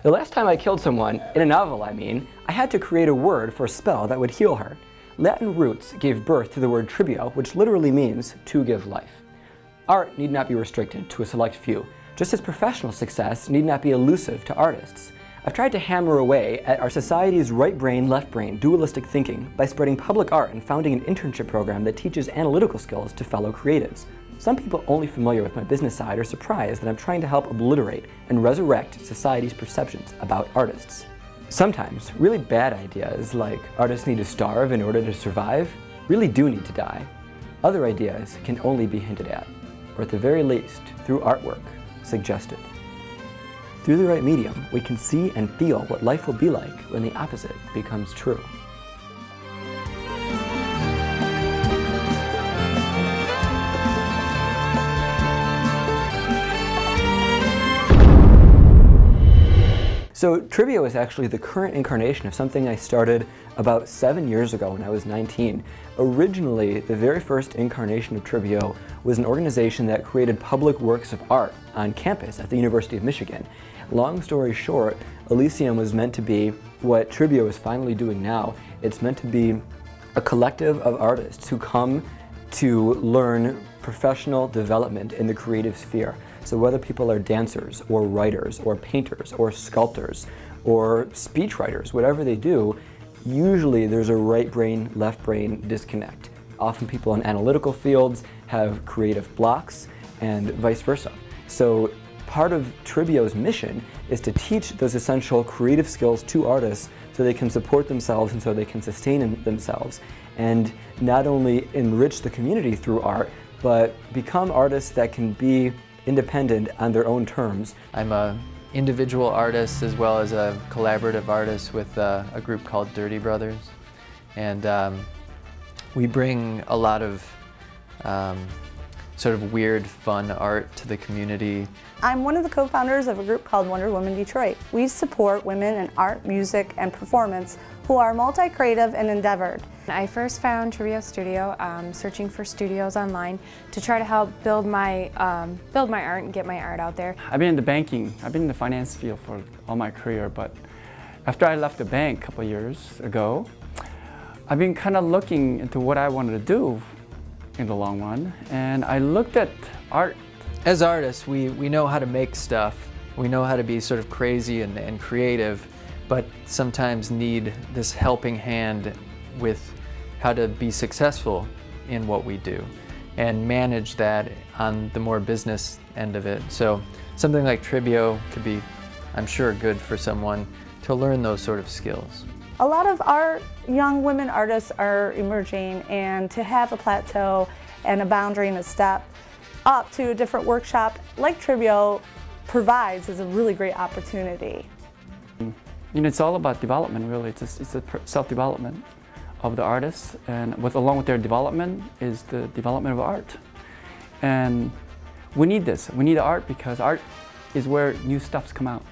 The last time I killed someone, in a novel I mean, I had to create a word for a spell that would heal her. Latin roots gave birth to the word Tribbio, which literally means to give life. Art need not be restricted to a select few, just as professional success need not be elusive to artists. I've tried to hammer away at our society's right brain, left brain, dualistic thinking by spreading public art and founding an internship program that teaches analytical skills to fellow creatives. Some people only familiar with my business side are surprised that I'm trying to help obliterate and resurrect society's perceptions about artists. Sometimes, really bad ideas like artists need to starve in order to survive really do need to die. Other ideas can only be hinted at, or at the very least, through artwork, suggested. Through the right medium, we can see and feel what life will be like when the opposite becomes true. So Tribbio is actually the current incarnation of something I started about 7 years ago when I was 19. Originally, the very first incarnation of Tribbio was an organization that created public works of art on campus at the University of Michigan. Long story short, Elysium was meant to be what Tribbio is finally doing now. It's meant to be a collective of artists who come to learn professional development in the creative sphere. So whether people are dancers, or writers, or painters, or sculptors, or speechwriters, whatever they do, usually there's a right brain, left brain disconnect. Often people in analytical fields have creative blocks, and vice versa. So part of Tribbio's mission is to teach those essential creative skills to artists so they can support themselves and so they can sustain themselves, and not only enrich the community through art, but become artists that can be independent on their own terms. I'm an individual artist as well as a collaborative artist with a group called Dirty Brothers. And we bring a lot of sort of weird, fun art to the community. I'm one of the co-founders of a group called Wonder Woman Detroit. We support women in art, music, and performance who are multi-creative and endeavored. I first found Tribbio Studio searching for studios online to try to help build my art and get my art out there. I've been in the banking, I've been in the finance field for all my career, but after I left the bank a couple of years ago, I've been kind of looking into what I wanted to do in the long run, and I looked at art. As artists, we know how to make stuff, we know how to be sort of crazy and creative, but sometimes need this helping hand with how to be successful in what we do and manage that on the more business end of it. So something like Tribbio could be, I'm sure, good for someone to learn those sort of skills. A lot of our young women artists are emerging, and to have a plateau and a boundary and a step up to a different workshop like Tribbio provides is a really great opportunity. You know, it's all about development, really. It's a self-development of the artists, and along with their development is the development of art. And we need this. We need art because art is where new stuffs come out.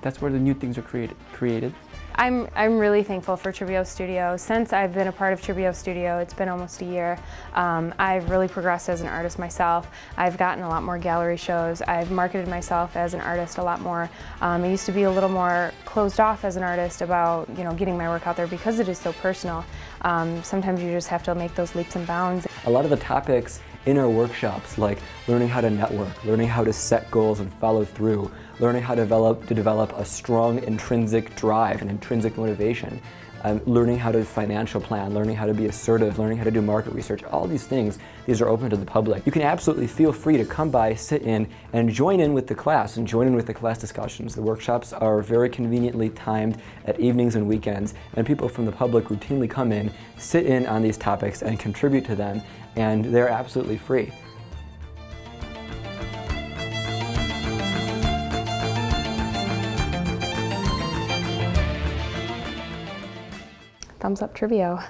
That's where the new things are created. I'm really thankful for Tribbio Studio. Since I've been a part of Tribbio Studio, it's been almost a year, I've really progressed as an artist myself. I've gotten a lot more gallery shows. I've marketed myself as an artist a lot more. I used to be a little more closed off as an artist about, you know, getting my work out there because it is so personal. Sometimes you just have to make those leaps and bounds. A lot of the topics in our workshops, like learning how to network, learning how to set goals and follow through, learning how to develop a strong intrinsic drive and intrinsic motivation, learning how to financial plan, learning how to be assertive, learning how to do market research, all these things, these are open to the public. You can absolutely feel free to come by, sit in, and join in with the class, and join in with the class discussions. The workshops are very conveniently timed at evenings and weekends, and people from the public routinely come in, sit in on these topics, and contribute to them, and they're absolutely free. Thumbs up Tribbio.